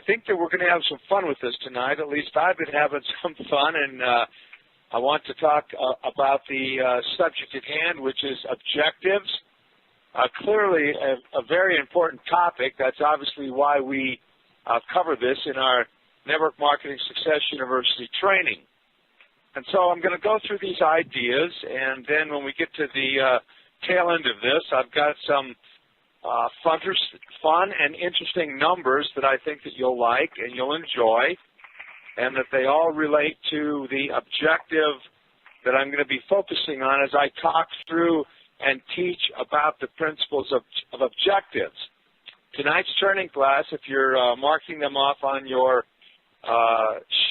think that we're going to have some fun with this tonight. At least I've been having some fun, and I want to talk about the subject at hand, which is objectives. Clearly a very important topic. That's obviously why we cover this in our Network Marketing Success University training. And so I'm going to go through these ideas, and then when we get to the tail end of this, I've got some fun and interesting numbers that I think that you'll like and you'll enjoy, and that they all relate to the objective that I'm going to be focusing on as I talk through and teach about the principles of objectives. Tonight's training class, if you're marking them off on your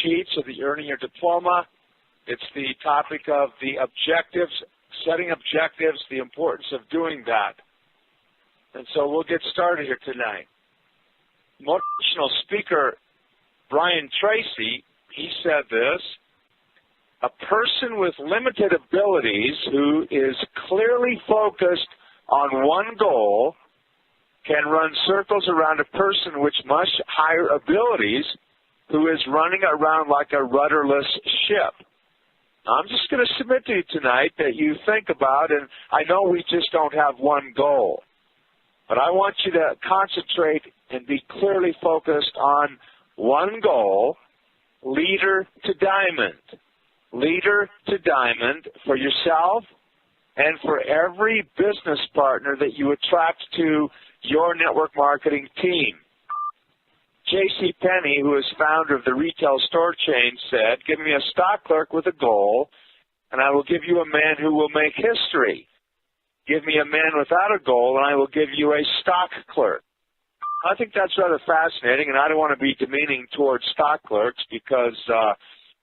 sheet so that you're earning your diploma, it's the topic of the objectives, setting objectives, the importance of doing that. And so we'll get started here tonight. Motivational speaker Brian Tracy, he said this: a person with limited abilities who is clearly focused on one goal can run circles around a person with much higher abilities who is running around like a rudderless ship. Now, I'm just going to submit to you tonight that you think about, and I know we just don't have one goal, but I want you to concentrate and be clearly focused on one goal, leader to diamond. Leader to diamond for yourself and for every business partner that you attract to your network marketing team. J.C. Penney, who is founder of the retail store chain, said, "Give me a stock clerk with a goal, and I will give you a man who will make history. Give me a man without a goal, and I will give you a stock clerk." I think that's rather fascinating, and I don't want to be demeaning towards stock clerks because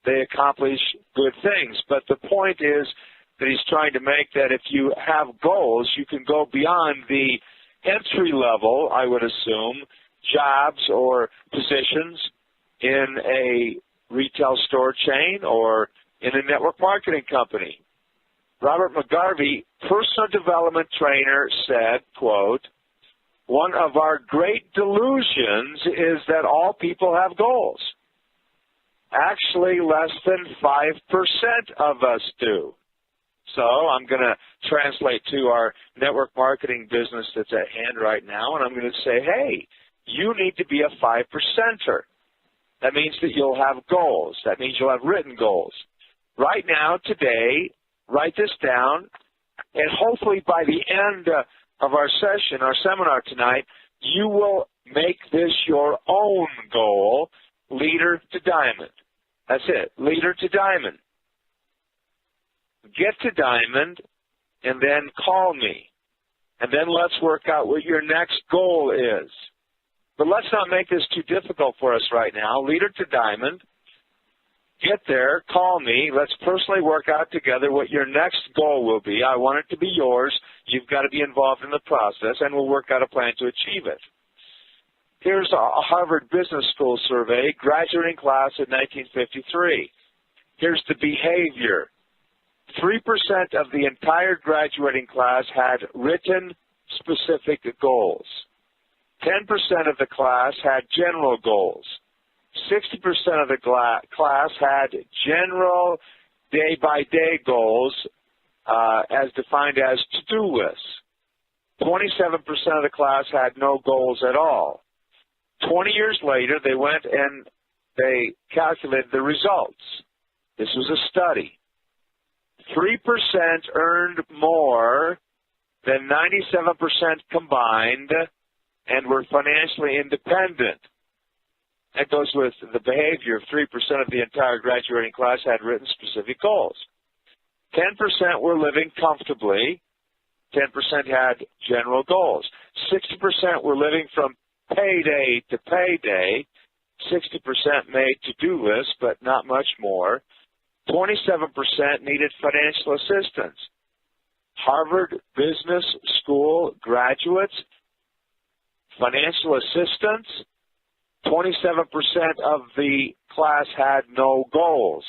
they accomplish good things. But the point is that he's trying to make that if you have goals, you can go beyond the entry level, I would assume, jobs or positions in a retail store chain or in a network marketing company. Robert McGarvey, personal development trainer, said, quote, "One of our great delusions is that all people have goals. Actually, less than 5% of us do." So I'm going to translate to our network marketing business that's at hand right now, and I'm going to say, hey, you need to be a 5%er. That means that you'll have goals. That means you'll have written goals. Right now, today, write this down, and hopefully by the end of our session, our seminar tonight, you will make this your own goal, leader to diamond. That's it, leader to diamond. Get to diamond, and then call me. And then let's work out what your next goal is. But let's not make this too difficult for us right now. Leader to diamond. Get there, call me. Let's personally work out together what your next goal will be. I want it to be yours. You've got to be involved in the process, and we'll work out a plan to achieve it. Here's a Harvard Business School survey, graduating class in 1953. Here's the behavior. 3% of the entire graduating class had written specific goals. 10% of the class had general goals. 60% of the class had general day-by-day goals as defined as to-do lists. 27% of the class had no goals at all. 20 years later, they went and they calculated the results. This was a study. 3% earned more than 97% combined and were financially independent. That goes with the behavior of 3% of the entire graduating class had written specific goals. 10% were living comfortably. 10% had general goals. 60% were living from payday to payday. 60% made to-do lists, but not much more. 27% needed financial assistance. Harvard Business School graduates, financial assistance, 27% of the class had no goals.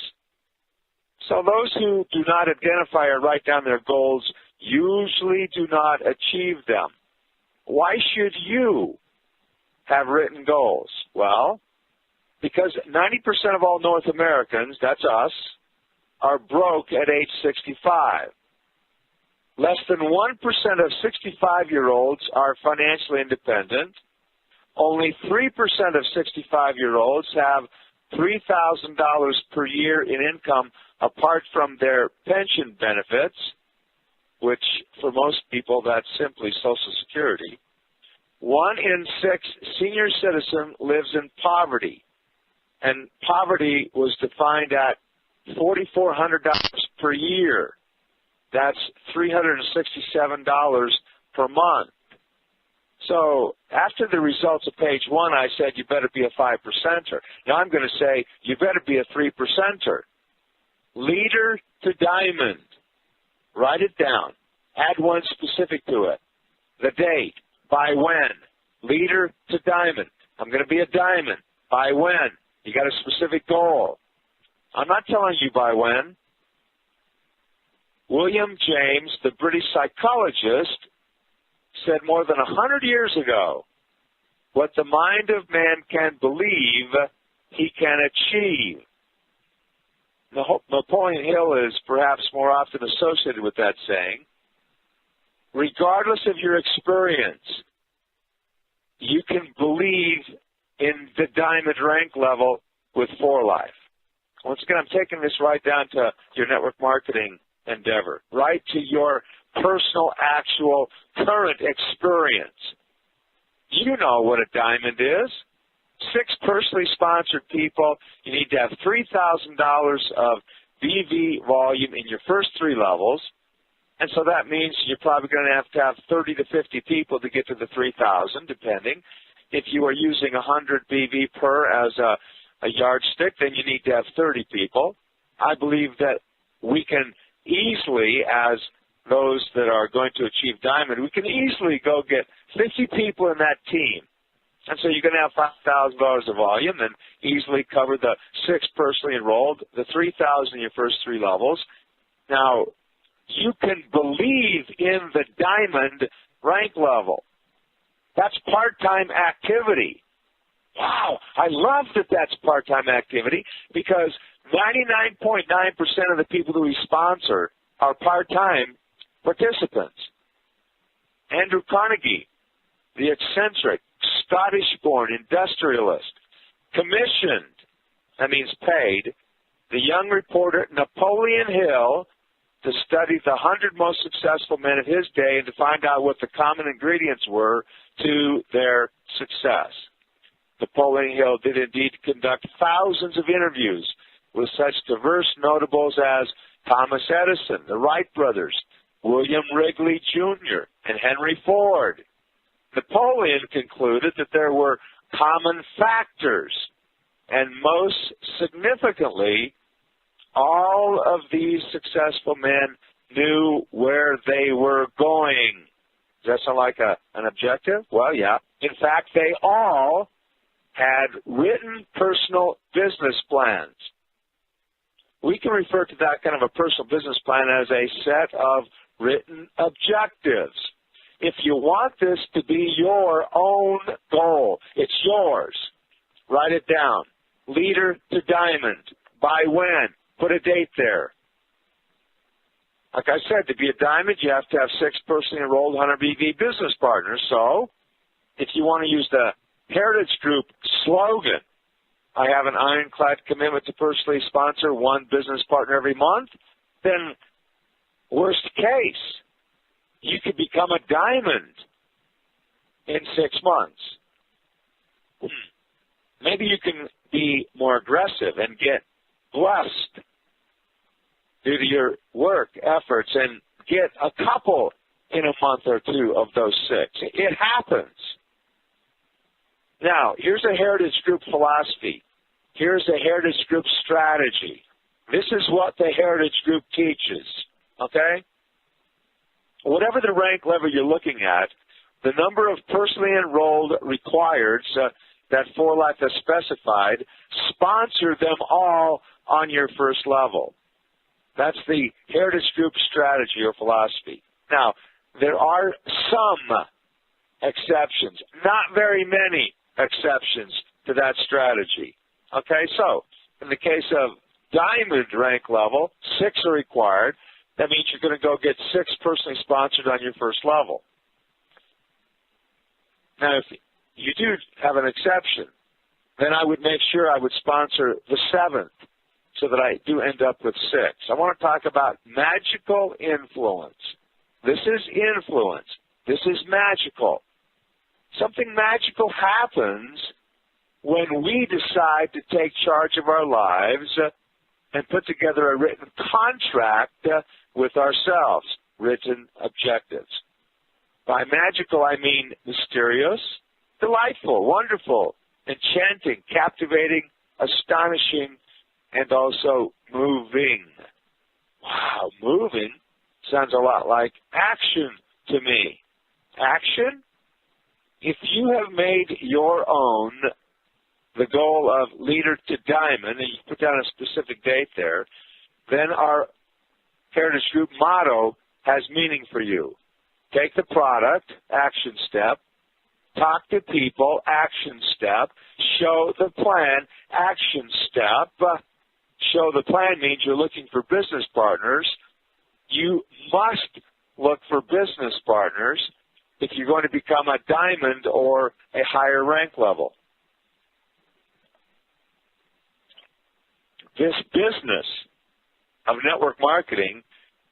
So those who do not identify or write down their goals usually do not achieve them. Why should you have written goals? Well, Because 90% of all North Americans, that's us, are broke at age 65. Less than 1% of 65-year-olds are financially independent. Only 3% of 65-year-olds have $3,000 per year in income apart from their pension benefits, which for most people that's simply Social Security. 1 in 6 senior citizen lives in poverty, and poverty was defined at $4,400 per year. That's $367 per month. So after the results of page 1, I said you better be a 5%er. Now I'm going to say you better be a 3%er. Leader to diamond. Write it down. Add one specific to it. The date. By when? Leader to diamond. I'm going to be a diamond. By when? You got a specific goal. I'm not telling you by when. William James, the British psychologist, said more than 100 years ago, what the mind of man can believe, he can achieve. Napoleon Hill is perhaps more often associated with that saying. Regardless of your experience, you can believe in the diamond rank level with 4Life. Once again, I'm taking this right down to your network marketing endeavor, right to your personal, actual, current experience. You know what a diamond is. 6 personally sponsored people. You need to have $3,000 of BV volume in your first 3 levels. And so that means you're probably going to have 30 to 50 people to get to the 3,000, depending. If you are using 100 BV per as a yardstick, then you need to have 30 people. I believe that we can easily, as those that are going to achieve diamond, we can easily go get 50 people in that team. And so you're going to have $5,000 of volume and easily cover the 6 personally enrolled, the 3,000 in your first 3 levels. Now, you can believe in the diamond rank level. That's part-time activity. Wow, I love that that's part-time activity because 99.9% of the people that we sponsor are part-time participants. Andrew Carnegie, the eccentric, Scottish-born industrialist, commissioned, that means paid, the young reporter Napoleon Hill to study the 100 most successful men of his day and to find out what the common ingredients were to their success. Napoleon Hill did indeed conduct thousands of interviews with such diverse notables as Thomas Edison, the Wright brothers, William Wrigley Jr., and Henry Ford. Napoleon concluded that there were common factors, and most significantly, all of these successful men knew where they were going. Does that sound like an objective? Well, yeah. In fact, they all had written personal business plans. We can refer to that kind of a personal business plan as a set of written objectives. If you want this to be your own goal, it's yours. Write it down. Leader to diamond. By when? Put a date there. Like I said, to be a diamond, you have to have 6 personally enrolled 100 BV business partners. So if you want to use the Heritage Group slogan, I have an ironclad commitment to personally sponsor 1 business partner every month, then worst case, you could become a diamond in 6 months. Maybe you can be more aggressive and get blessed due to your work efforts and get a couple in a month or 2 of those 6. It happens. Now, here's a Heritage Group philosophy. Here's a Heritage Group strategy. This is what the Heritage Group teaches, okay? Whatever the rank level you're looking at, the number of personally enrolled required that 4Life has specified, sponsor them all on your first level. That's the Heritage Group strategy or philosophy. Now, there are some exceptions, not very many exceptions to that strategy. Okay, so in the case of diamond rank level, 6 are required. That means you're going to go get 6 personally sponsored on your first level. Now, if you do have an exception, then I would make sure I would sponsor the 7th so that I do end up with 6. I want to talk about magical influence. This is influence. This is magical. Something magical happens when we decide to take charge of our lives and put together a written contract with ourselves, written objectives. By magical, I mean mysterious, delightful, wonderful, enchanting, captivating, astonishing, and also moving. Wow, moving sounds a lot like action to me. Action? If you have made your own the goal of Leader to Diamond, and you put down a specific date there, then our Heritage Group motto has meaning for you. Take the product, action step. Talk to people, action step. Show the plan, action step. Show the plan means you're looking for business partners. You must look for business partners if you're going to become a diamond or a higher rank level. This business of network marketing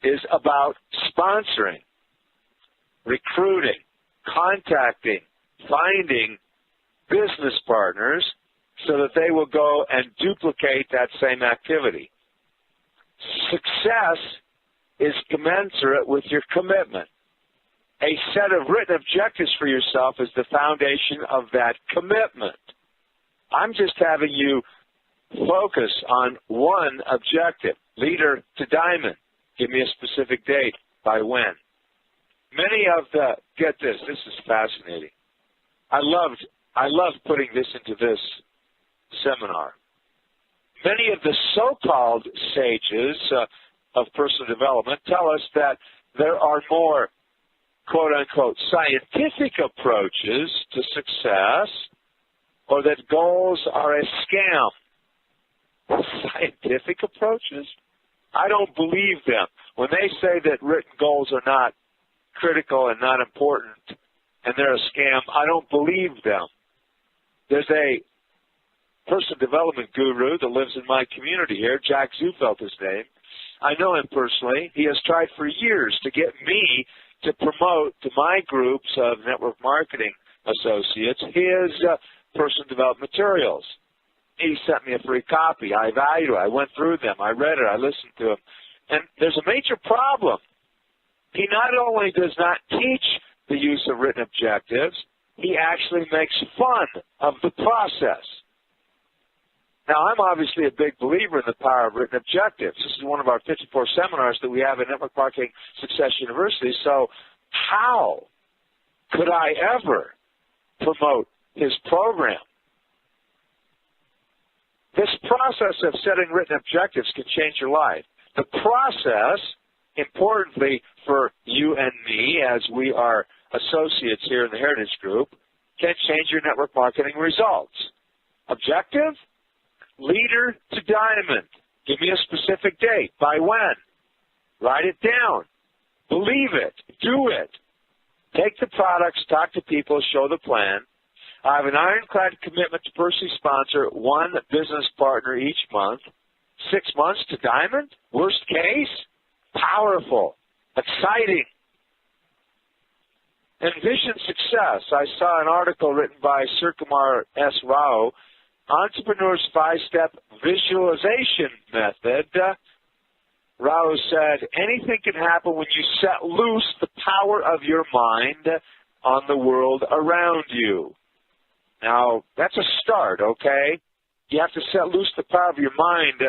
is about sponsoring, recruiting, contacting, finding business partners so that they will go and duplicate that same activity. Success is commensurate with your commitment. A set of written objectives for yourself is the foundation of that commitment. I'm just having you focus on one objective, Leader to Diamond. Give me a specific date, by when. Many of the, get this is fascinating. I loved putting this into this seminar. Many of the so-called sages of personal development tell us that there are more, quote-unquote, scientific approaches to success, or that goals are a scam. Scientific approaches? I don't believe them. When they say that written goals are not critical and not important and they're a scam, I don't believe them. There's a personal development guru that lives in my community here, Jack Zufelt his name. I know him personally. He has tried for years to get me to promote to my groups of network marketing associates his personal development materials. He sent me a free copy. I valued it. I went through them. I read it. I listened to him. And there's a major problem. He not only does not teach the use of written objectives, he actually makes fun of the process. Now, I'm obviously a big believer in the power of written objectives. This is one of our 54 seminars that we have at Network Marketing Success University. So how could I ever promote his program? This process of setting written objectives can change your life. The process, importantly for you and me, as we are associates here in the Heritage Group, can change your network marketing results. Objective? Leader to Diamond. Give me a specific date. By when? Write it down. Believe it. Do it. Take the products, talk to people, show the plan. I have an ironclad commitment to personally sponsor one business partner each month. 6 months to Diamond? Worst case? Powerful. Exciting. Envision success. I saw an article written by Sir Kumar S. Rao, Entrepreneur's 5-Step Visualization Method. Rao said, anything can happen when you set loose the power of your mind on the world around you. Now, that's a start, okay? You have to set loose the power of your mind,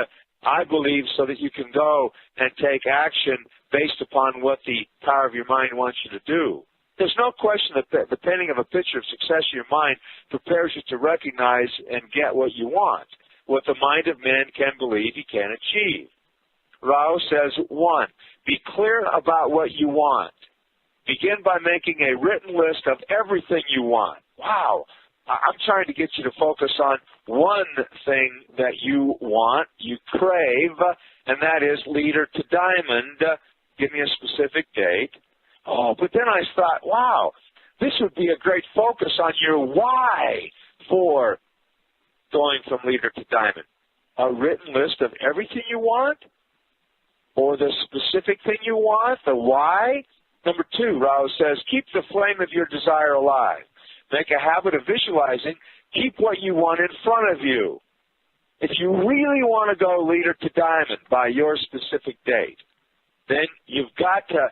I believe, so that you can go and take action based upon what the power of your mind wants you to do. There's no question that the painting of a picture of success in your mind prepares you to recognize and get what you want, what the mind of man can believe he can achieve. Rao says, 1, be clear about what you want. Begin by making a written list of everything you want. Wow. I'm trying to get you to focus on one thing that you want, you crave, and that is Leader to Diamond. Give me a specific date. Oh, but then I thought, wow, this would be a great focus on your why for going from Leader to Diamond. A written list of everything you want, or the specific thing you want, the why. Number 2, Rao says, keep the flame of your desire alive. Make a habit of visualizing. Keep what you want in front of you. If you really want to go Leader to Diamond by your specific date, then you've got to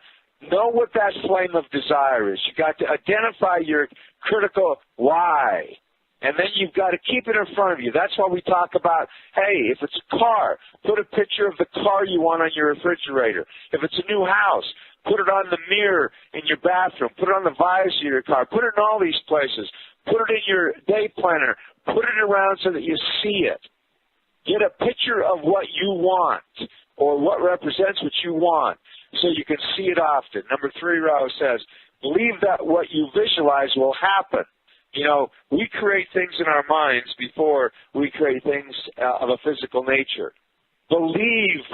know what that flame of desire is. You've got to identify your critical why. And then you've got to keep it in front of you. That's why we talk about, hey, if it's a car, put a picture of the car you want on your refrigerator. If it's a new house, put it on the mirror in your bathroom. Put it on the visor of your car. Put it in all these places. Put it in your day planner. Put it around so that you see it. Get a picture of what you want or what represents what you want so you can see it often. Number 3, Rao says, believe that what you visualize will happen. You know, we create things in our minds before we create things of a physical nature. Believe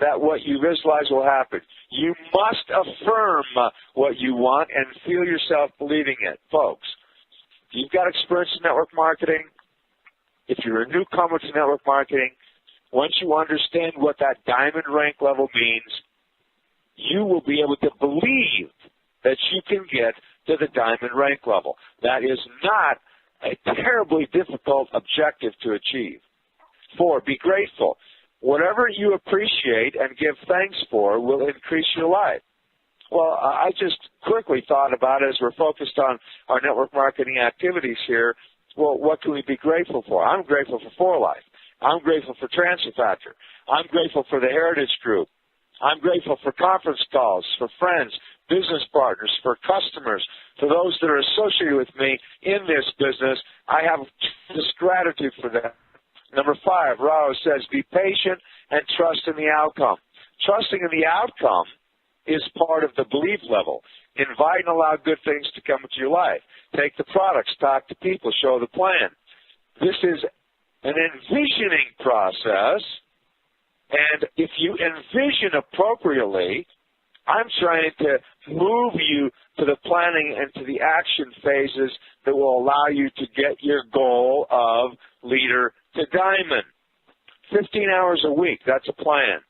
that what you visualize will happen. You must affirm what you want and feel yourself believing it. Folks, if you've got experience in network marketing, if you're a newcomer to network marketing, once you understand what that diamond rank level means, you will be able to believe that you can get to the diamond rank level. That is not a terribly difficult objective to achieve. 4, be grateful. Whatever you appreciate and give thanks for will increase your life. Well, I just quickly thought about it as we're focused on our network marketing activities here. Well, what can we be grateful for? I'm grateful for 4Life. I'm grateful for Transfer Factor. I'm grateful for the Heritage Group. I'm grateful for conference calls, for friends, business partners, for customers, for those that are associated with me in this business. I have this gratitude for them. Number 5, Rao says, be patient and trust in the outcome. Trusting in the outcome is part of the belief level. Invite and allow good things to come into your life. Take the products, talk to people, show the plan. This is an envisioning process, and if you envision appropriately, I'm trying to move you to the planning and to the action phases that will allow you to get your goal of Leader to Diamond. 15 hours a week, that's a plan.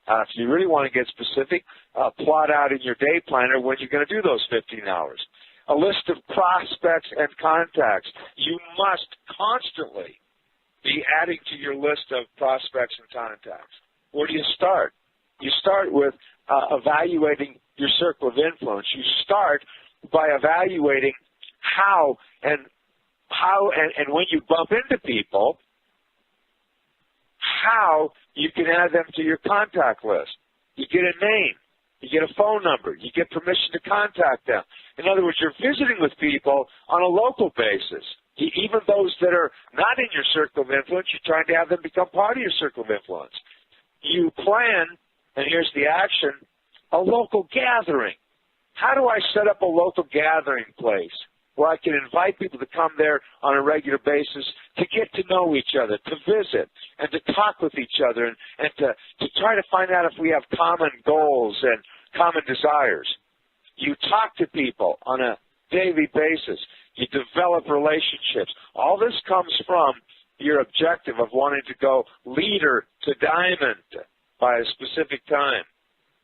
If you really want to get specific, plot out in your day planner when you're going to do those 15 hours. A list of prospects and contacts. You must constantly be adding to your list of prospects and contacts. Where do you start? You start with evaluating your circle of influence. You start by evaluating how and when you bump into people, how you can add them to your contact list. You get a name. You get a phone number. You get permission to contact them. In other words, you're visiting with people on a local basis. Even those that are not in your circle of influence, you're trying to have them become part of your circle of influence. You plan, and here's the action, a local gathering. How do I set up a local gathering place where I can invite people to come there on a regular basis to get to know each other, to visit, and to talk with each other, and to try to find out if we have common goals and common desires? You talk to people on a daily basis. You develop relationships. All this comes from your objective of wanting to go Leader to Diamond by a specific time.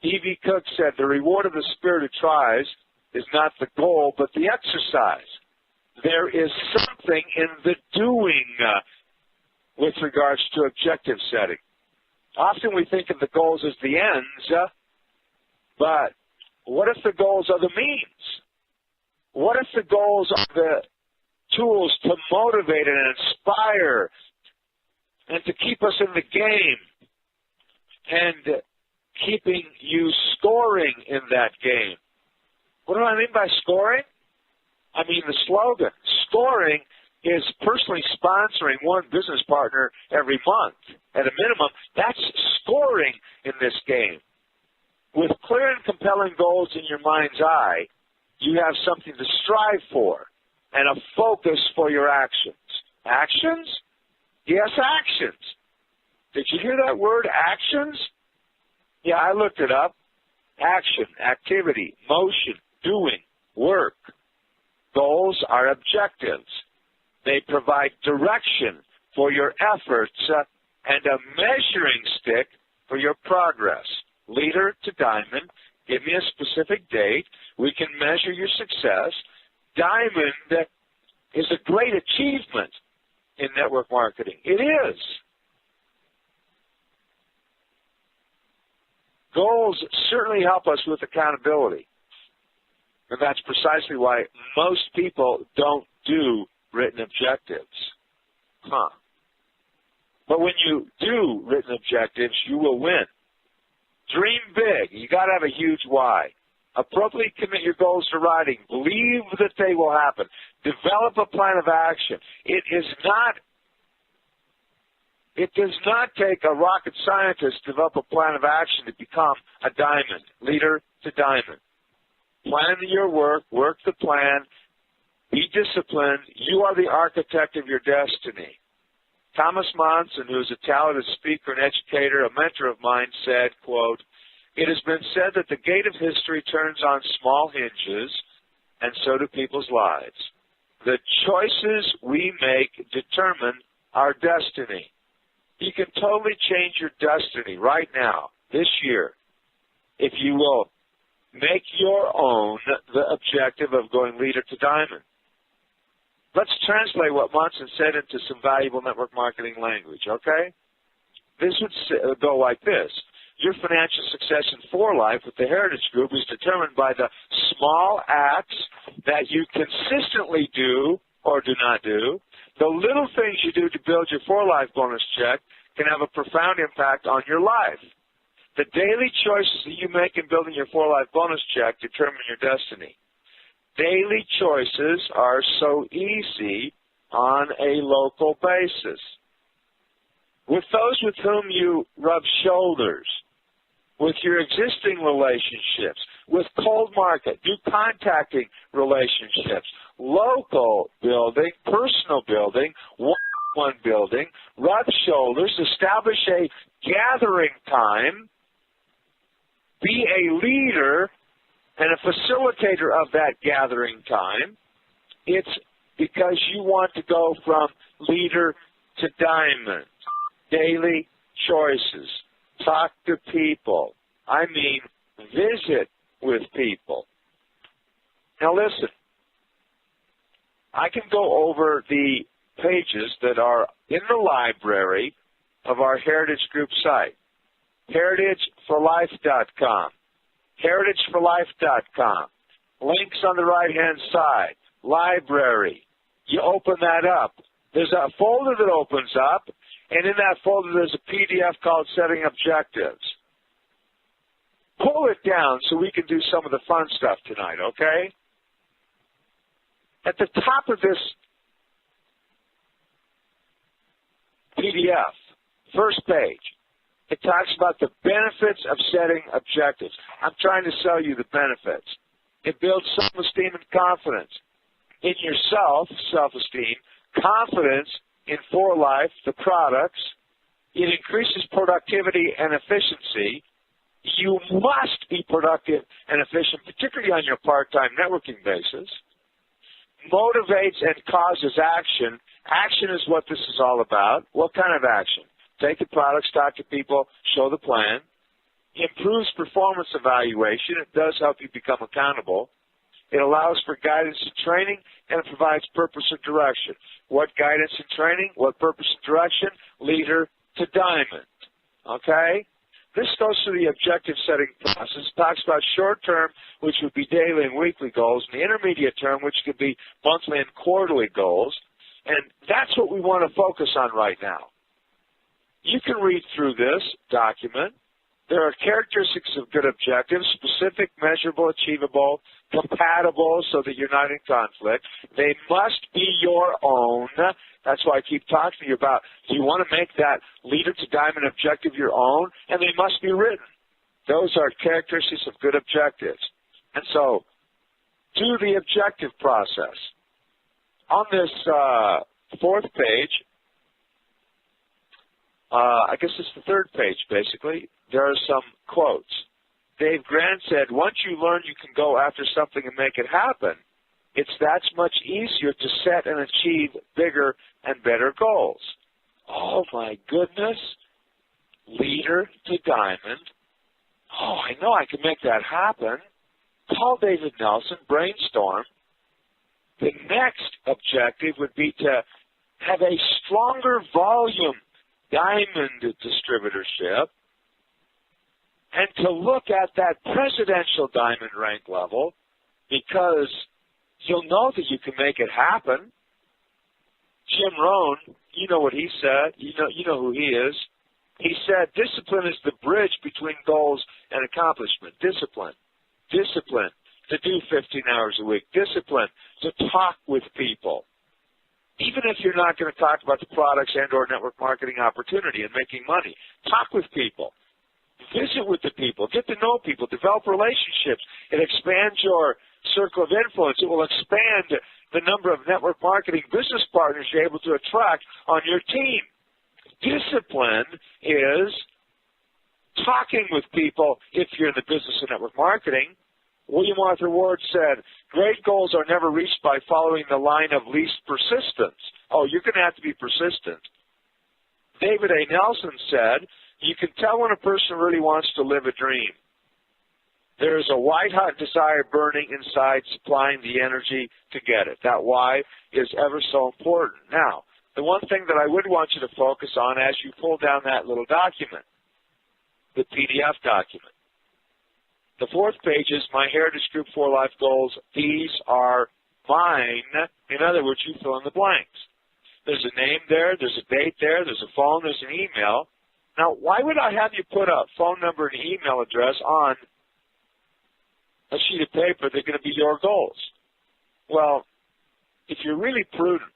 E.V. Cook said, the reward of the spirit who tries is not the goal, but the exercise. There is something in the doing with regards to objective setting. Often we think of the goals as the ends, but what if the goals are the means? What if the goals are the tools to motivate and inspire and to keep us in the game and keeping you scoring in that game? What do I mean by scoring? I mean the slogan. Scoring is personally sponsoring one business partner every month. At a minimum, that's scoring in this game. With clear and compelling goals in your mind's eye, you have something to strive for and a focus for your actions. Actions? Yes, actions. Did you hear that word, actions? Yeah, I looked it up. Action, activity, motion, doing, work. Goals are objectives. They provide direction for your efforts and a measuring stick for your progress. Leader to diamond, give me a specific date. We can measure your success. Diamond is a great achievement in network marketing. It is. Goals certainly help us with accountability. And that's precisely why most people don't do written objectives. But when you do written objectives, you will win. Dream big. You got to have a huge why. Appropriately commit your goals to writing. Believe that they will happen. Develop a plan of action. It does not take a rocket scientist to develop a plan of action to become a diamond, leader to diamond. Plan your work, work the plan, be disciplined. You are the architect of your destiny. Thomas Monson, who is a talented speaker and educator, a mentor of mine, said, quote, "It has been said that the gate of history turns on small hinges, and so do people's lives. The choices we make determine our destiny." You can totally change your destiny right now, this year, if you will make your own the objective of going leader to diamond. Let's translate what Monson said into some valuable network marketing language, okay? This would go like this. Your financial success in For Life with the Heritage Group is determined by the small acts that you consistently do or do not do. The little things you do to build your For Life bonus check can have a profound impact on your life. The daily choices that you make in building your For Life bonus check determine your destiny. Daily choices are so easy on a local basis. With those with whom you rub shoulders, with your existing relationships, with cold market, do contacting relationships, local building, personal building, one building, rub shoulders, establish a gathering time, be a leader and a facilitator of that gathering time. It's because you want to go from leader to diamond. Daily choices. Talk to people. I mean, visit with people. Now listen, I can go over the pages that are in the library of our Heritage Group site. heritageforlife.com. heritageforlife.com. Links on the right-hand side. Library. You open that up. There's a folder that opens up, and in that folder there's a PDF called Setting Objectives. Pull it down so we can do some of the fun stuff tonight, okay? At the top of this PDF, first page, it talks about the benefits of setting objectives. I'm trying to sell you the benefits. It builds self-esteem and confidence in yourself, self-esteem, confidence in For Life, the products. It increases productivity and efficiency. You must be productive and efficient, particularly on your part-time networking basis. Motivates and causes action. Action is what this is all about. What kind of action? Take the products, talk to people, show the plan. Improves performance evaluation. It does help you become accountable. It allows for guidance and training, and it provides purpose and direction. What guidance and training? What purpose and direction? Leader to diamond. Okay? This goes through the objective setting process. It talks about short-term, which would be daily and weekly goals, and the intermediate term, which could be monthly and quarterly goals. And that's what we want to focus on right now. You can read through this document. There are characteristics of good objectives: specific, measurable, achievable, compatible, so that you're not in conflict. They must be your own. That's why I keep talking to you about, do you want to make that leader to diamond objective your own? And they must be written. Those are characteristics of good objectives. And so, do the objective process. On this fourth page, I guess it's the third page, basically. There are some quotes. Dave Grant said, once you learn you can go after something and make it happen, it's that much easier to set and achieve bigger and better goals. Oh, my goodness. Leader to diamond. Oh, I know I can make that happen. Call David Nelson, brainstorm. The next objective would be to have a stronger volume diamond distributorship and to look at that presidential diamond rank level, because you'll know that you can make it happen. Jim Rohn, you know what he said. You know who he is. He said, discipline is the bridge between goals and accomplishment. Discipline. Discipline to do 15 hours a week. Discipline to talk with people. Even if you're not going to talk about the products and or network marketing opportunity and making money, talk with people. Visit with the people. Get to know people. Develop relationships. It expands your circle of influence. It will expand the number of network marketing business partners you're able to attract on your team. Discipline is talking with people if you're in the business of network marketing. William Arthur Ward said, great goals are never reached by following the line of least persistence. Oh, you're going to have to be persistent. David A. Nelson said, you can tell when a person really wants to live a dream. There is a white-hot desire burning inside, supplying the energy to get it. That why is ever so important. Now, the one thing that I would want you to focus on as you pull down that little document, the PDF document. The fourth page is my Heritage Group 4 Life Goals. These are mine. In other words, you fill in the blanks. There's a name there, there's a date there, there's a phone, there's an email. Now, why would I have you put a phone number and email address on a sheet of paper that are going to be your goals? Well, if you're really prudent,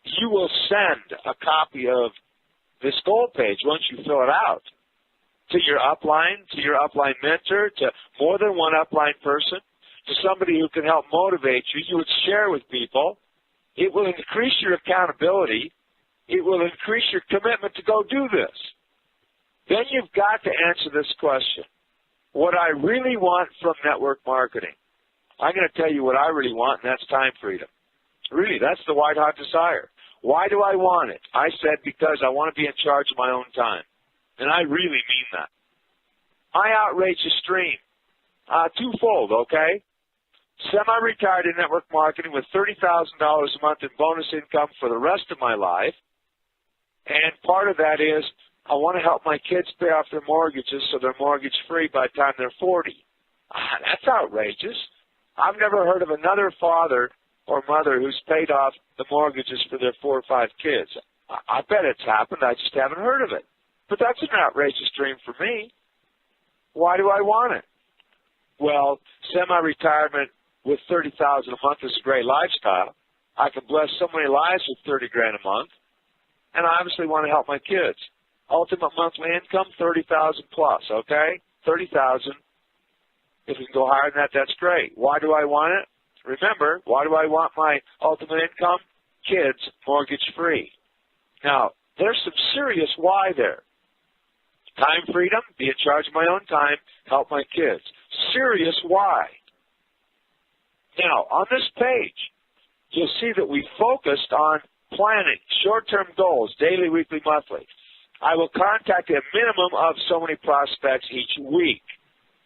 you will send a copy of this goal page once you fill it out to your upline mentor, to more than one upline person, to somebody who can help motivate you. You would share with people. It will increase your accountability. It will increase your commitment to go do this. Then you've got to answer this question. What I really want from network marketing. I'm going to tell you what I really want, and that's time freedom. Really, that's the white-hot desire. Why do I want it? I said because I want to be in charge of my own time. And I really mean that. My outrageous dream, twofold, okay? Semi-retired in network marketing with $30,000 a month in bonus income for the rest of my life. And part of that is I want to help my kids pay off their mortgages so they're mortgage-free by the time they're 40. That's outrageous. I've never heard of another father or mother who's paid off the mortgages for their 4 or 5 kids. I bet it's happened. I just haven't heard of it. But that's an outrageous dream for me. Why do I want it? Well, semi-retirement with $30,000 a month is a great lifestyle. I can bless so many lives with $30,000 a month, and I obviously want to help my kids. Ultimate monthly income, $30,000 plus. Okay, $30,000. If we can go higher than that, that's great. Why do I want it? Remember, why do I want my ultimate income? Kids, mortgage-free. Now, there's some serious why there. Time freedom, be in charge of my own time, help my kids. Serious why. Now, on this page, you'll see that we focused on planning, short-term goals, daily, weekly, monthly. I will contact a minimum of so many prospects each week.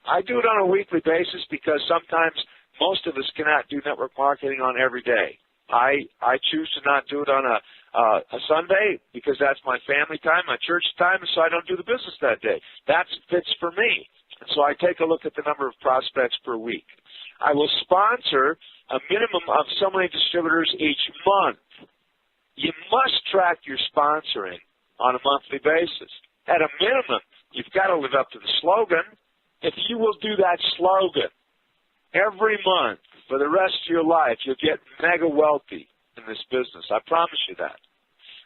I do it on a weekly basis because sometimes most of us cannot do network marketing on every day. I choose to not do it on a Sunday because that's my family time, my church time, and so I don't do the business that day. That fits for me. And so I take a look at the number of prospects per week. I will sponsor a minimum of so many distributors each month. You must track your sponsoring on a monthly basis. At a minimum, you've got to live up to the slogan. If you will do that slogan every month for the rest of your life, you'll get mega wealthy in this business. I promise you that.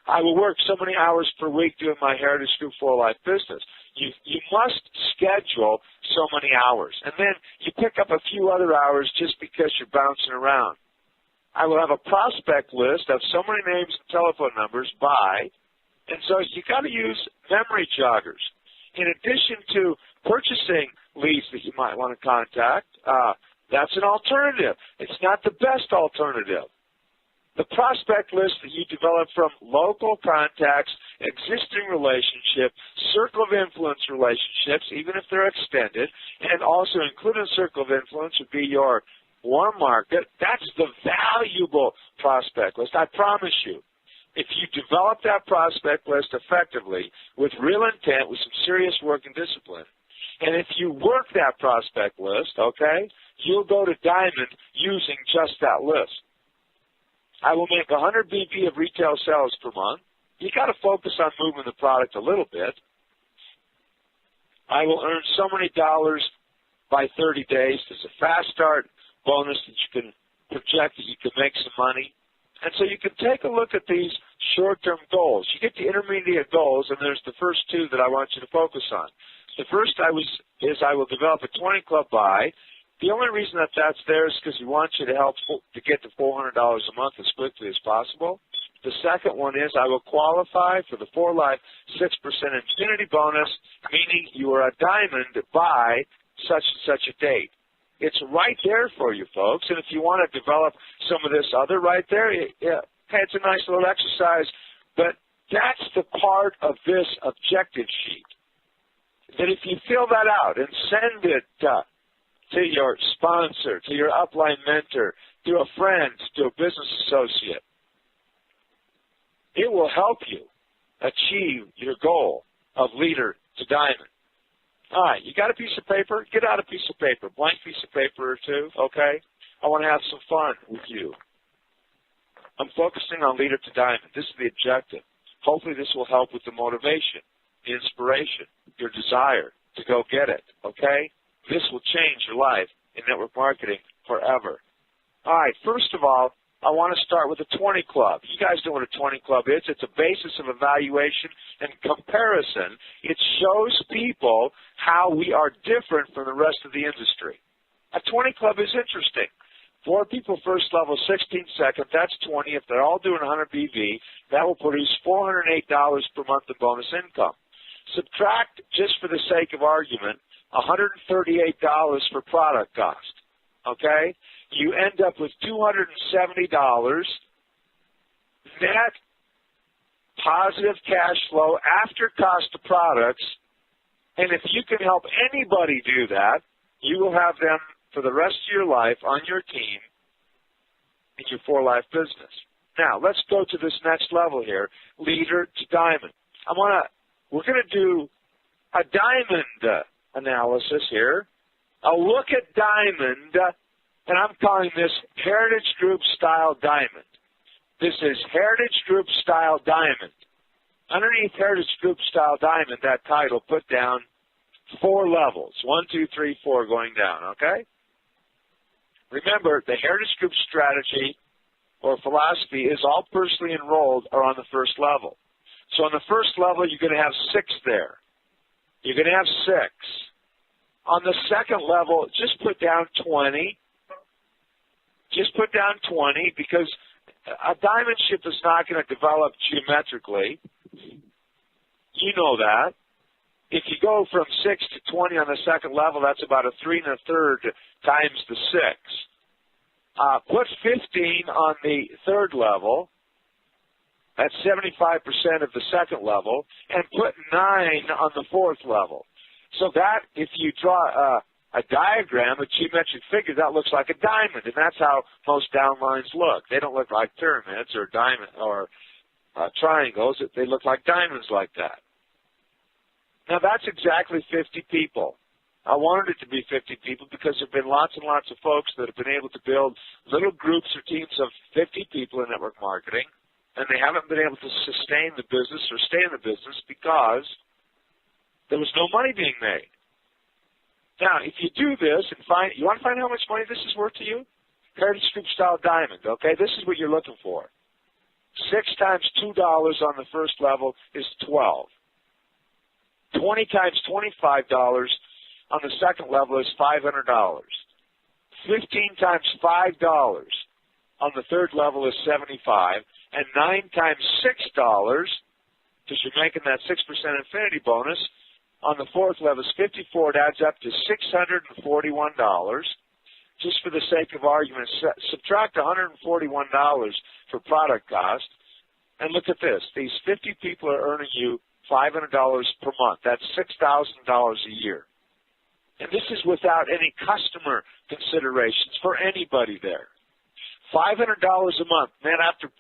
I will work so many hours per week doing my Heritage Group 4 Life business. You must schedule so many hours. And then you pick up a few other hours just because you're bouncing around. I will have a prospect list of so many names and telephone numbers by, And so you got to use memory joggers. In addition to purchasing leads that you might want to contact, that's an alternative. It's not the best alternative. The prospect list that you develop from local contacts, existing relationship, circle of influence relationships, even if they're extended, and also including circle of influence would be your warm market. That's the valuable prospect list. I promise you, if you develop that prospect list effectively with real intent, with some serious work and discipline, and if you work that prospect list, okay, you'll go to Diamond using just that list. I will make 100 BP of retail sales per month. You got to focus on moving the product a little bit. I will earn so many dollars by 30 days. There's a fast start bonus that you can project that you can make some money. And so you can take a look at these short-term goals. You get the intermediate goals, and there's the first two that I want you to focus on. The first is I will develop a 20 club buy. The only reason that that's there is because we want you to help to get to $400 a month as quickly as possible. The second one is I will qualify for the 4Life 6% infinity bonus, meaning you are a diamond by such and such a date. It's right there for you, folks. And if you want to develop some of this other right there, it's a nice little exercise. But that's the part of this objective sheet that if you fill that out and send it to your sponsor, to your upline mentor, to a friend, to a business associate, it will help you achieve your goal of leader to diamond. All right, you got a piece of paper? Get out a piece of paper, blank piece of paper or two, okay? I want to have some fun with you. I'm focusing on leader to diamond. This is the objective. Hopefully this will help with the motivation, the inspiration, your desire to go get it, okay? This will change your life in network marketing forever. All right, first of all, I want to start with a 20 club. You guys know what a 20 club is. It's a basis of evaluation and comparison. It shows people how we are different from the rest of the industry. A 20 club is interesting. 4 people first level, 16 second, that's 20. If they're all doing 100 BV, that will produce $408 per month in bonus income. Subtract, just for the sake of argument, $138 for product cost, okay? You end up with $270 net positive cash flow after cost of products, and if you can help anybody do that, you will have them for the rest of your life on your team in your 4Life business. Now, let's go to this next level here, leader to diamond. We're going to do a diamond analysis here. A look at diamond, and I'm calling this Heritage Group Style Diamond. This is Heritage Group Style Diamond. Underneath Heritage Group Style Diamond, that title, put down 4 levels, 1, 2, 3, 4 going down, okay? Remember, the Heritage Group strategy or philosophy is all personally enrolled are on the first level. So on the first level, you're going to have 6 there. You're going to have 6. On the second level, just put down 20. Just put down 20 because a diamond ship is not going to develop geometrically. You know that. If you go from 6 to 20 on the second level, that's about a 3 1/3 times the 6. Put 15 on the third level. That's 75% of the second level. And put 9 on the fourth level. So that, if you draw a diagram, a geometric figure, that looks like a diamond. And that's how most downlines look. They don't look like pyramids or diamond or triangles. They look like diamonds like that. Now, that's exactly 50 people. I wanted it to be 50 people because there have been lots and lots of folks that have been able to build little groups or teams of 50 people in network marketing, and they haven't been able to sustain the business or stay in the business because there was no money being made. Now, if you do this and you want to find how much money this is worth to you? Heritage Group Style Diamond, okay? This is what you're looking for. 6 times $2 on the first level is 12. 20 times $25 on the second level is $500. 15 times $5 on the third level is $75. And 9 times $6 because you're making that 6% infinity bonus. On the fourth level is 54. It adds up to $641. Just for the sake of argument, subtract $141 for product cost, and look at this. These 50 people are earning you $500 per month. That's $6,000 a year. And this is without any customer considerations for anybody there. $500 a month, net after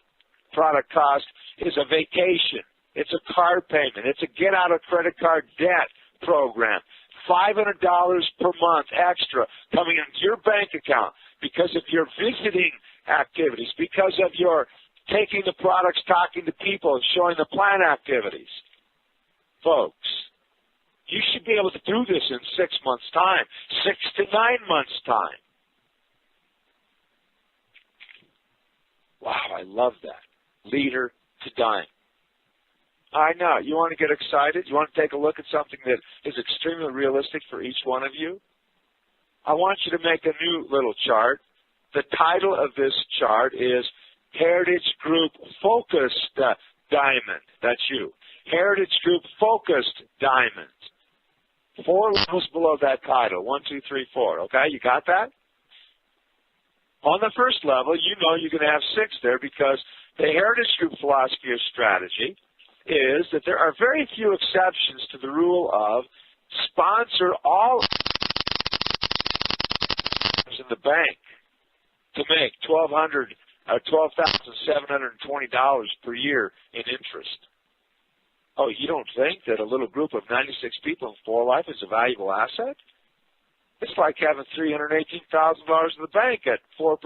product cost, is a vacation. It's a card payment. It's a get-out-of-credit card debt program. $500 per month extra coming into your bank account because of your visiting activities, because of your taking the products, talking to people, and showing the plan activities. Folks, you should be able to do this in 6 months' time, 6 to 9 months' time. Wow, I love that. Leader to Diamond. I know. You want to get excited? You want to take a look at something that is extremely realistic for each one of you? I want you to make a new little chart. The title of this chart is Heritage Group Focused Diamond. That's you. Heritage Group Focused Diamond. 4 levels below that title. 1, 2, 3, 4. Okay, you got that? On the first level, you know you're going to have 6 there because the Heritage Group philosophy of strategy is that there are very few exceptions to the rule of sponsor all in the bank to make $12,720 per year in interest. Oh, you don't think that a little group of 96 people in 4Life is a valuable asset? It's like having $318,000 in the bank at 4%.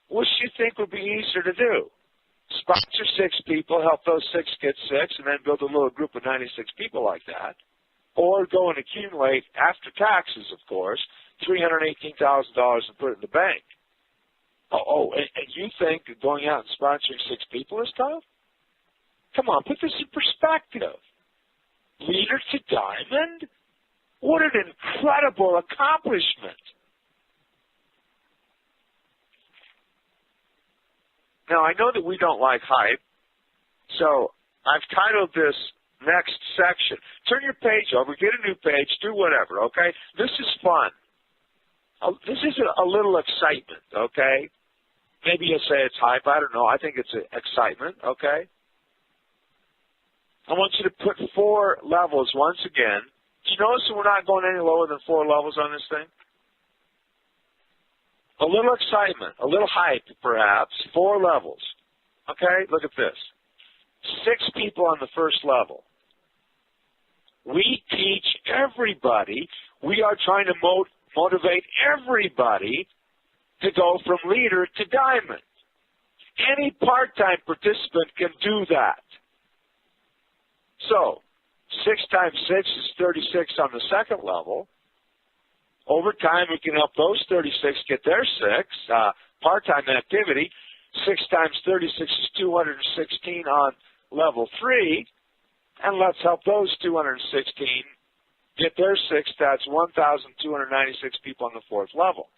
What do you think would be easier to do? Sponsor 6 people, help those 6 get 6, and then build a little group of 96 people like that. Or go and accumulate, after taxes, of course, $318,000 and put it in the bank. And you think going out and sponsoring 6 people is tough? Come on, put this in perspective. Leader to Diamond? What an incredible accomplishment. Now, I know that we don't like hype, so I've titled this next section. Turn your page over, get a new page, do whatever, okay? This is fun. This is a little excitement, okay? Maybe you'll say it's hype. I don't know. I think it's excitement, okay? I want you to put 4 levels once again. Do you notice that we're not going any lower than 4 levels on this thing? A little excitement, a little hype, perhaps, 4 levels. Okay, look at this. 6 people on the first level. We teach everybody. We are trying to motivate everybody to go from leader to diamond. Any part-time participant can do that. So, 6 times 6 is 36 on the second level. Over time, we can help those 36 get their 6. Part-time activity, 6 times 36 is 216 on level 3. And let's help those 216 get their 6. That's 1,296 people on the 4th level.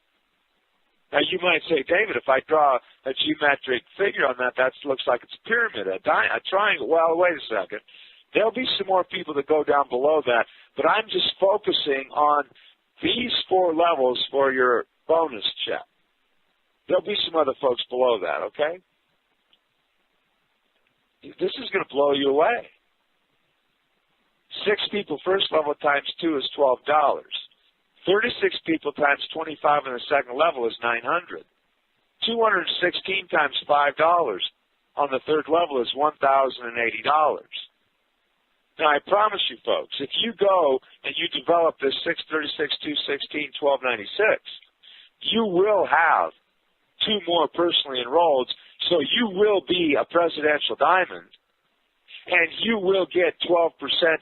Now, you might say, David, if I draw a geometric figure on that, that looks like it's a pyramid, a triangle. Well, wait a second. There'll be some more people that go down below that, but I'm just focusing on these 4 levels for your bonus check. There'll be some other folks below that, okay? This is going to blow you away. 6 people first level times 2 is $12. 36 people times 25 on the second level is $900. 216 times $5 on the third level is $1,080. Now, I promise you, folks, if you go and you develop this 6, 36, 216, 1296, you will have 2 more personally enrolled, so you will be a presidential diamond, and you will get 12%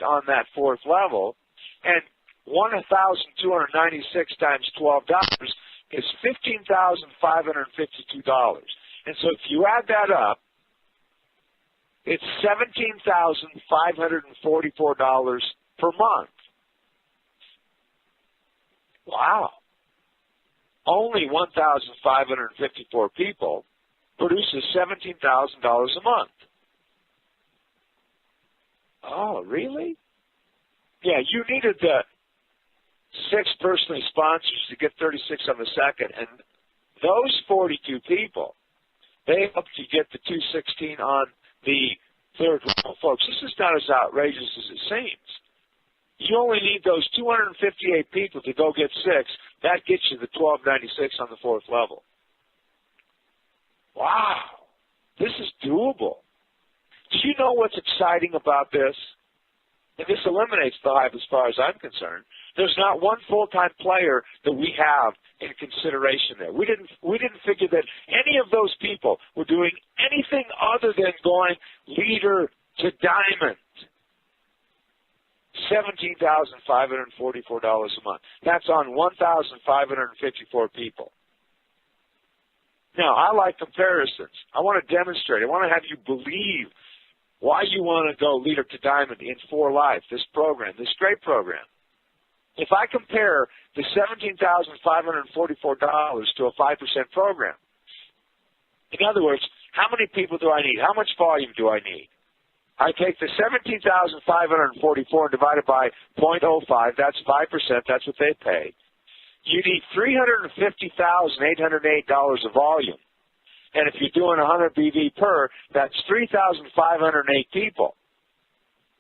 on that 4th level, and 1,296 times $12 is $15,552. And so if you add that up, it's $17,544 per month. Wow. Only 1,554 people produces $17,000 a month. Oh, really? Yeah, you needed the 6 personally sponsors to get 36 on the second, and those 42 people, they helped you get the 216 on the third level. Folks, this is not as outrageous as it seems. You only need those 258 people to go get 6. That gets you the 1296 on the fourth level. Wow. This is doable. Do you know what's exciting about this? And this eliminates the hype as far as I'm concerned. There's not one full-time player that we have in consideration there. We didn't figure that any of those people were doing anything other than going leader to diamond. $17,544 a month. That's on 1,554 people. Now, I like comparisons. I want to demonstrate. I want to have you believe why you want to go leader to diamond in 4Life, this program, this great program. If I compare the $17,544 to a 5% program, in other words, how many people do I need? How much volume do I need? I take the $17,544 divided by 0.05, that's 5%, that's what they pay. You need $350,808 of volume. And if you're doing 100 BV per, that's 3,508 people.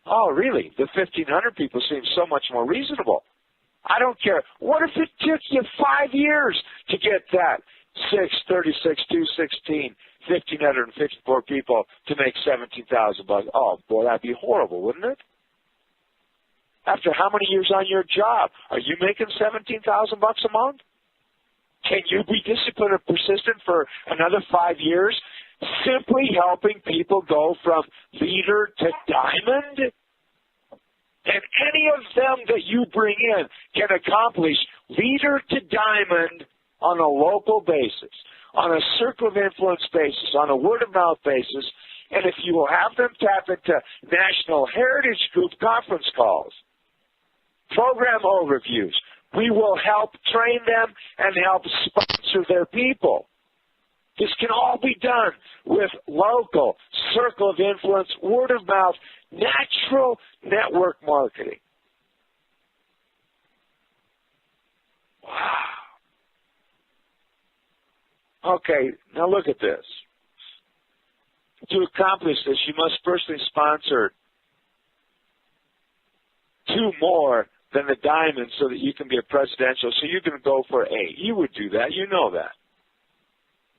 Oh, really? The 1,500 people seems so much more reasonable. I don't care. What if it took you 5 years to get that 6, 36, 216, 1,554 people to make $17,000? Oh, boy, that'd be horrible, wouldn't it? After how many years on your job? Are you making $17,000 a month? Can you be disciplined and persistent for another 5 years, simply helping people go from leader to diamond? And any of them that you bring in can accomplish leader to diamond on a local basis, on a circle of influence basis, on a word-of-mouth basis, and if you will have them tap into National Heritage Group conference calls, program overviews, we will help train them and help sponsor their people. This can all be done with local, circle of influence, word of mouth, natural network marketing. Wow. Okay, now look at this. To accomplish this, you must personally sponsor 2 more than the diamond so that you can be a presidential. So you're going to go for 8. You would do that. You know that.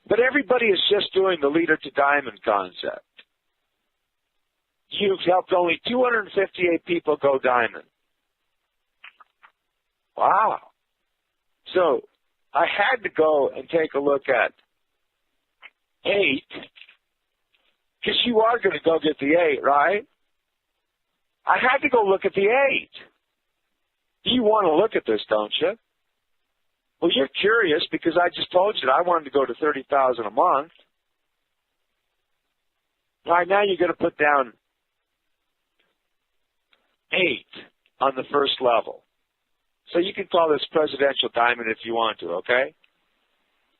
But everybody is just doing the leader to diamond concept. You've helped only 258 people go diamond. Wow. So I had to go and take a look at 8, because you are going to go get the 8, right? I had to go look at the 8. You want to look at this, don't you? Well, you're curious because I just told you that I wanted to go to $30,000 a month. All right, now you're going to put down 8 on the first level. So you can call this presidential diamond if you want to, okay?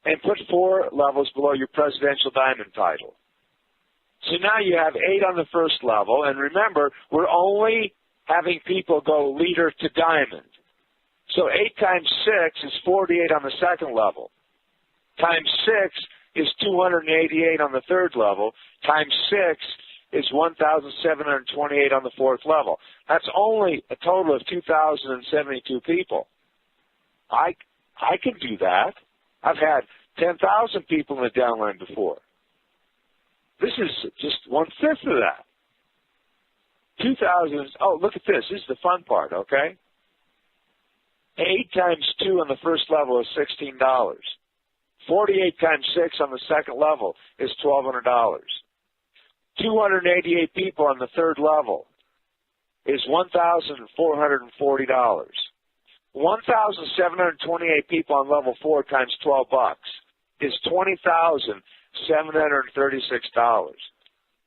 And put 4 levels below your presidential diamond title. So now you have 8 on the first level, and remember, we're only having people go leader to diamond. So 8 times 6 is 48 on the second level. Times 6 is 288 on the third level. Times 6 is 1,728 on the fourth level. That's only a total of 2,072 people. I can do that. I've had 10,000 people in the downline before. This is just 1/5 of that. 2,000, oh, look at this. This is the fun part, okay? 8 times 2 on the first level is $16. 48 times 6 on the second level is $1,200. 288 people on the third level is $1,440. 1,728 people on level 4 times $12 is $20,736.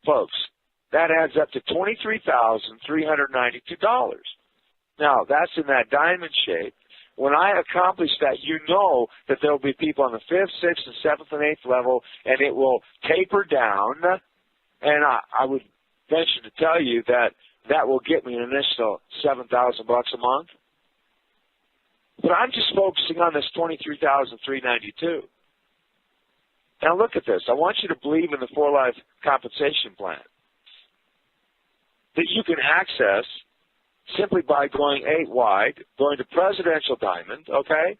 Folks, that adds up to $23,392. Now, that's in that diamond shape. When I accomplish that, you know that there will be people on the 5th, 6th, and 7th, and 8th level, and it will taper down. And I would venture to tell you that that will get me an initial $7,000 a month. But I'm just focusing on this $23,392. Now look at this. I want you to believe in the 4Life compensation plan that you can access simply by going 8-wide, going to Presidential Diamond, okay?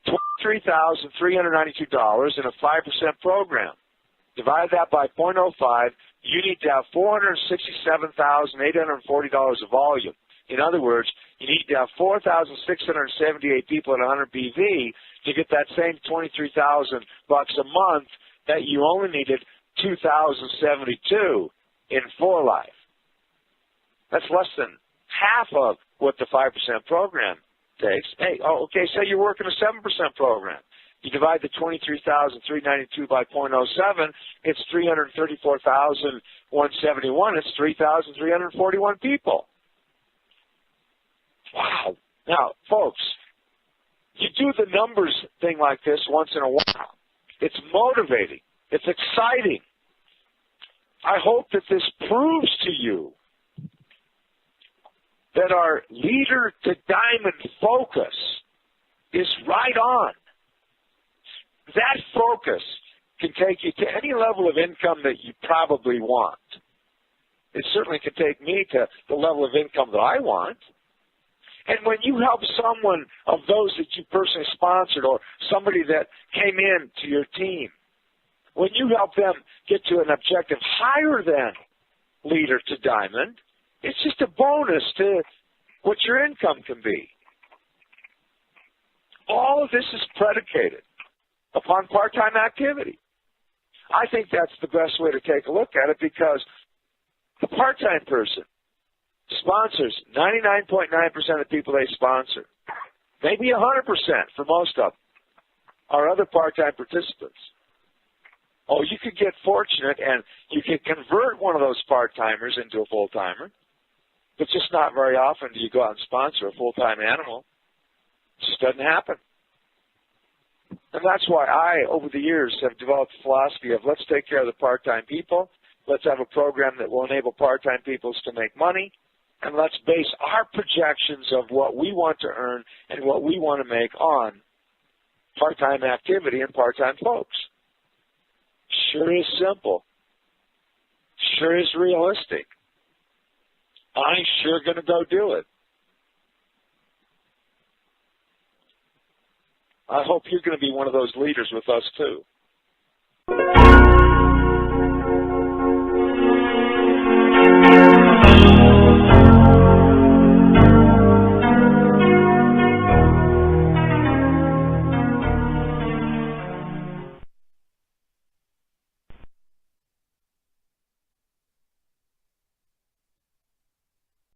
$23,392 in a 5% program. Divide that by 0.05, you need to have $467,840 of volume. In other words, you need to have 4,678 people at 100 BV to get that same $23,000 a month that you only needed 2,072 in 4Life. That's less than half of what the 5% program takes. Hey, okay, say you're working a 7% program. You divide the 23,392 by 0.07, it's 334,171. It's 3,341 people. Wow. Now, folks, you do the numbers thing like this once in a while. It's motivating. It's exciting. I hope that this proves to you that our leader to diamond focus is right on. That focus can take you to any level of income that you probably want. It certainly can take me to the level of income that I want. And when you help someone of those that you personally sponsored or somebody that came in to your team, when you help them get to an objective higher than leader to diamond, it's just a bonus to what your income can be. All of this is predicated upon part-time activity. I think that's the best way to take a look at it because the part-time person sponsors 99.9% of people they sponsor. Maybe 100% for most of them are other part-time participants. Oh, you could get fortunate and you can convert one of those part-timers into a full-timer, but just not very often do you go out and sponsor a full-time animal. It just doesn't happen. And that's why I, over the years, have developed a philosophy of let's take care of the part-time people, let's have a program that will enable part-time people to make money, and let's base our projections of what we want to earn and what we want to make on part-time activity and part-time folks. Sure is simple. Sure is realistic. I'm sure going to go do it. I hope you're going to be one of those leaders with us too.